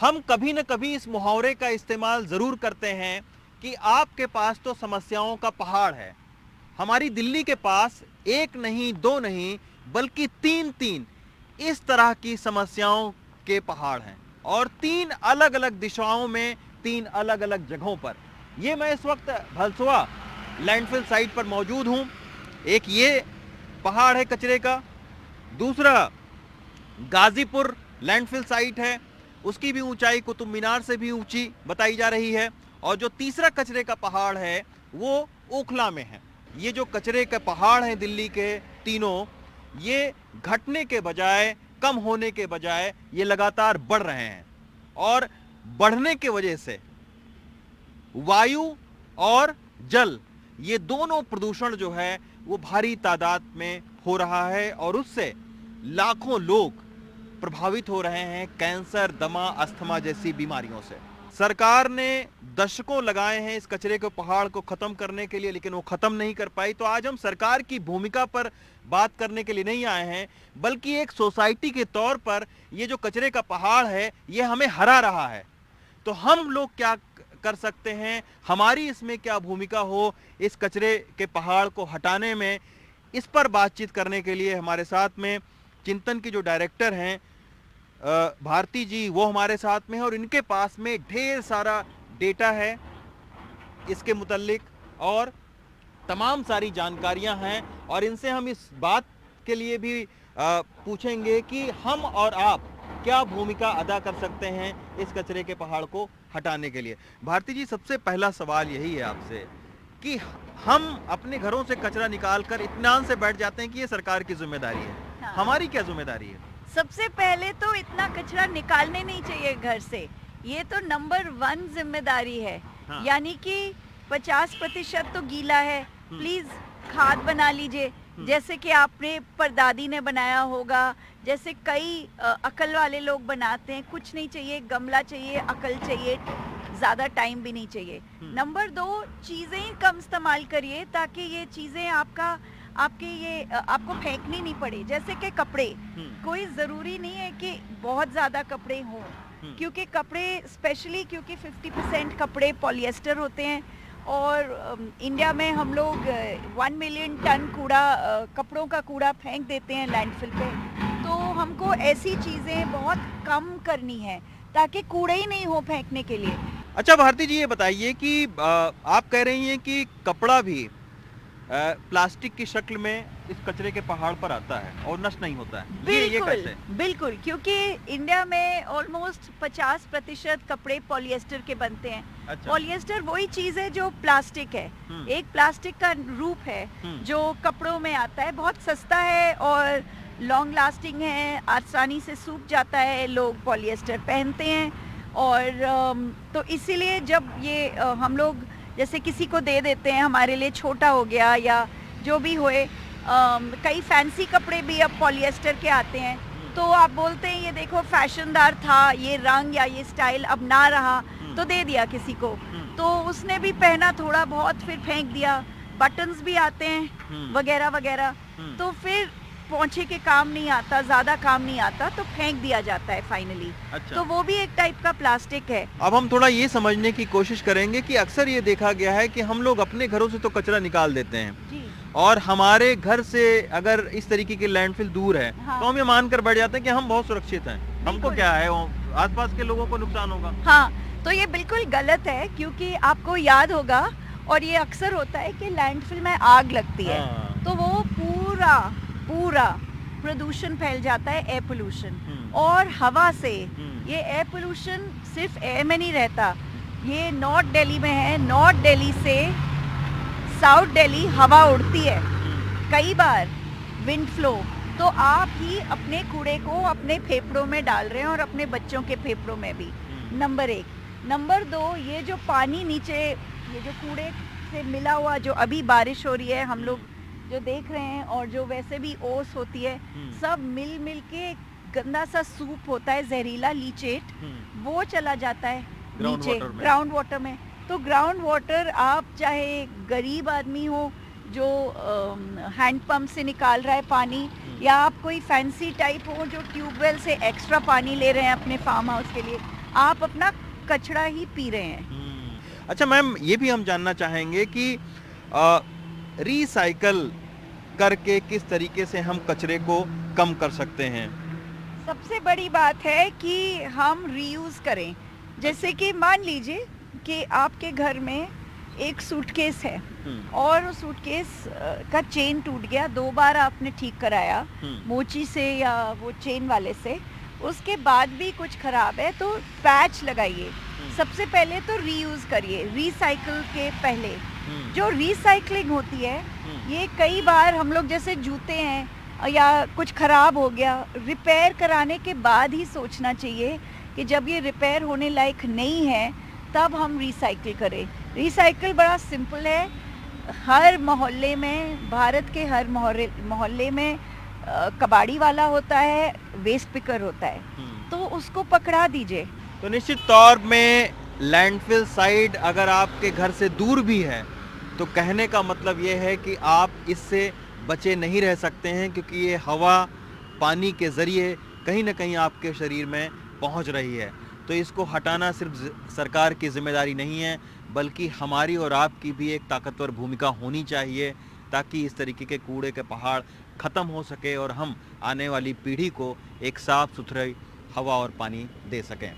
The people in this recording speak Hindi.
हम कभी न कभी इस मुहावरे का इस्तेमाल ज़रूर करते हैं कि आपके पास तो समस्याओं का पहाड़ है। हमारी दिल्ली के पास एक नहीं, दो नहीं, बल्कि तीन तीन इस तरह की समस्याओं के पहाड़ हैं और तीन अलग अलग दिशाओं में, तीन अलग अलग जगहों पर। ये मैं इस वक्त भलसुआ लैंडफिल साइट पर मौजूद हूँ। एक ये पहाड़ है कचरे का, दूसरा गाजीपुर लैंडफिल साइट है, उसकी भी ऊंचाई कुतुब मीनार से भी ऊंची बताई जा रही है, और जो तीसरा कचरे का पहाड़ है वो ओखला में है। ये जो कचरे के पहाड़ हैं दिल्ली के तीनों, ये घटने के बजाय, कम होने के बजाय ये लगातार बढ़ रहे हैं, और बढ़ने के वजह से वायु और जल, ये दोनों प्रदूषण जो है वो भारी तादाद में हो रहा है, और उससे लाखों लोग प्रभावित हो रहे हैं कैंसर, दमा, अस्थमा जैसी बीमारियों से। सरकार ने दशकों लगाए हैं इस कचरे के पहाड़ को खत्म करने के लिए, लेकिन वो खत्म नहीं कर पाई। तो आज हम सरकार की भूमिका पर बात करने के लिए नहीं आए हैं, बल्कि एक सोसाइटी के तौर पर ये जो कचरे का पहाड़ है ये हमें हरा रहा है। तो हम लोग क्या कर सकते हैं, हमारी इसमें क्या भूमिका हो इस कचरे के पहाड़ को हटाने में, इस पर बातचीत करने के लिए हमारे साथ में चिंतन की जो डायरेक्टर हैं भारती जी, वो हमारे साथ में हैं, और इनके पास में ढेर सारा डेटा है इसके मुतल्लिक और तमाम सारी जानकारियां हैं, और इनसे हम इस बात के लिए भी पूछेंगे कि हम और आप क्या भूमिका अदा कर सकते हैं इस कचरे के पहाड़ को हटाने के लिए। भारती जी, सबसे पहला सवाल यही है आपसे कि हम अपने घरों से कचरा निकालकर इत्मीनान से बैठ जाते हैं कि ये सरकार की जिम्मेदारी है। हाँ। हमारी क्या जिम्मेदारी है? सबसे पहले तो इतना कचरा निकालने नहीं चाहिए घर से, ये तो नंबर 1 जिम्मेदारी है। हाँ। यानी कि 50% तो गीला है, प्लीज खाद बना लीजिए, जैसे कि आपने परदादी ने बनाया होगा, जैसे कई अकल वाले लोग बनाते हैं। कुछ नहीं चाहिए, गमला चाहिए, अकल चाहिए, ज़्यादा टाइम भी नहीं चाहिए। नंबर 2, चीज़ें कम इस्तेमाल करिए ताकि ये चीज़ें आपको फेंकनी नहीं पड़े। जैसे कि कपड़े, कोई ज़रूरी नहीं है कि बहुत ज़्यादा कपड़े हों, क्योंकि कपड़े स्पेशली क्योंकि 50% कपड़े पॉलिएस्टर होते हैं, और इंडिया में हम लोग 1 मिलियन टन कपड़ों का कूड़ा फेंक देते हैं लैंडफिल पे। तो हमको ऐसी चीज़ें बहुत कम करनी है ताकि कूड़ा ही नहीं हो फेंकने के लिए। अच्छा भारती जी, ये बताइए कि आप कह रही हैं कि कपड़ा भी प्लास्टिक की शक्ल में इस कचरे के पहाड़ पर आता है और नष्ट नहीं होता है। ये कैसे? बिल्कुल, क्योंकि इंडिया में ऑलमोस्ट 50% कपड़े पॉलिएस्टर के बनते हैं। अच्छा। पॉलिएस्टर वही चीज़ है जो प्लास्टिक है, एक प्लास्टिक का रूप है जो कपड़ों में आता है, बहुत सस्ता है और लॉन्ग लास्टिंग है, आसानी से सूख जाता है, लोग पॉलिएस्टर पहनते हैं। और तो इसीलिए जब ये हम लोग जैसे किसी को दे देते हैं, हमारे लिए छोटा हो गया या जो भी होए, कई फैंसी कपड़े भी अब पॉलिएस्टर के आते हैं, तो आप बोलते हैं ये देखो फैशनदार था, ये रंग या ये स्टाइल अब ना रहा, तो दे दिया किसी को, तो उसने भी पहना थोड़ा बहुत, फिर फेंक दिया। बटन्स भी आते हैं वगैरह वगैरह, तो फिर पोंछे के काम नहीं आता, ज़्यादा काम नहीं आता, तो फेंक दिया जाता है फाइनली। अच्छा। तो वो भी एक टाइप का प्लास्टिक है। अब हम थोड़ा ये समझने की कोशिश करेंगे कि अक्सर ये देखा गया है कि हम लोग अपने घरों से तो कचरा निकाल देते हैं जी। और हमारे घर से अगर इस तरीके की लैंडफिल दूर है, हाँ। तो हम ये मानकर बैठ जाते हैं कि हम बहुत सुरक्षित हैं, हमको बिल्कुल। क्या है, आसपास के लोगों को नुकसान होगा। हाँ, तो ये बिल्कुल गलत है, क्योंकि आपको याद होगा, और ये अक्सर होता है कि लैंडफिल में आग लगती है, हाँ। तो वो पूरा प्रदूषण फैल जाता है, एयर पोल्यूशन, और हवा से। ये एयर पोल्यूशन सिर्फ एयर में नहीं रहता, ये नॉर्थ दिल्ली में है, नॉर्थ दिल्ली से साउथ दिल्ली हवा उड़ती है कई बार, विंड फ्लो, तो आप ही अपने कूड़े को अपने फेफड़ों में डाल रहे हैं और अपने बच्चों के फेफड़ों में भी। नंबर 1। नंबर 2, ये जो पानी नीचे, ये जो कूड़े से मिला हुआ, जो अभी बारिश हो रही है, हम लोग जो देख रहे हैं, और जो वैसे भी ओस होती है, सब मिल के गंदा सा सूप होता है, जहरीला लीचेट, वो चला जाता है नीचे ग्राउंड वाटर में। तो ग्राउंड वाटर, आप चाहे गरीब आदमी हो जो हैंड पंप से निकाल रहा है पानी, या आप कोई फैंसी टाइप हो जो ट्यूबवेल से एक्स्ट्रा पानी ले रहे हैं अपने फार्म हाउस के लिए, आप अपना कचरा ही पी रहे हैं। अच्छा मैम, ये भी हम जानना चाहेंगे कि रिसाइकल करके किस तरीके से हम कचरे को कम कर सकते हैं। सबसे बड़ी बात है कि हम रीयूज करें। जैसे कि मान लीजिए कि आपके घर में एक सूटकेस है और उस सूटकेस का चेन टूट गया, 2 बार आपने ठीक कराया मोची से या वो चेन वाले से, उसके बाद भी कुछ खराब है तो पैच लगाइए। सबसे पहले तो रीयूज करिए, रिसाइकल के पहले। जो रिसाइकलिंग होती है ये कई बार हम लोग जैसे जूते हैं या कुछ खराब हो गया, रिपेयर कराने के बाद ही सोचना चाहिए कि जब ये रिपेयर होने लायक नहीं है तब हम रिसाइकिल करें। रिसाइकिल बड़ा सिंपल है। हर मोहल्ले में, भारत के हर मोहल्ले में कबाड़ी वाला होता है, वेस्ट पिकर होता है, तो उसको पकड़ा दीजिए। तो निश्चित तौर में लैंडफिल साइट अगर आपके घर से दूर भी है तो कहने का मतलब ये है कि आप इससे बचे नहीं रह सकते हैं, क्योंकि ये हवा पानी के ज़रिए कहीं ना कहीं आपके शरीर में पहुंच रही है। तो इसको हटाना सिर्फ सरकार की जिम्मेदारी नहीं है, बल्कि हमारी और आपकी भी एक ताकतवर भूमिका होनी चाहिए, ताकि इस तरीके के कूड़े के पहाड़ ख़त्म हो सके और हम आने वाली पीढ़ी को एक साफ़ सुथरी हवा और पानी दे सकें।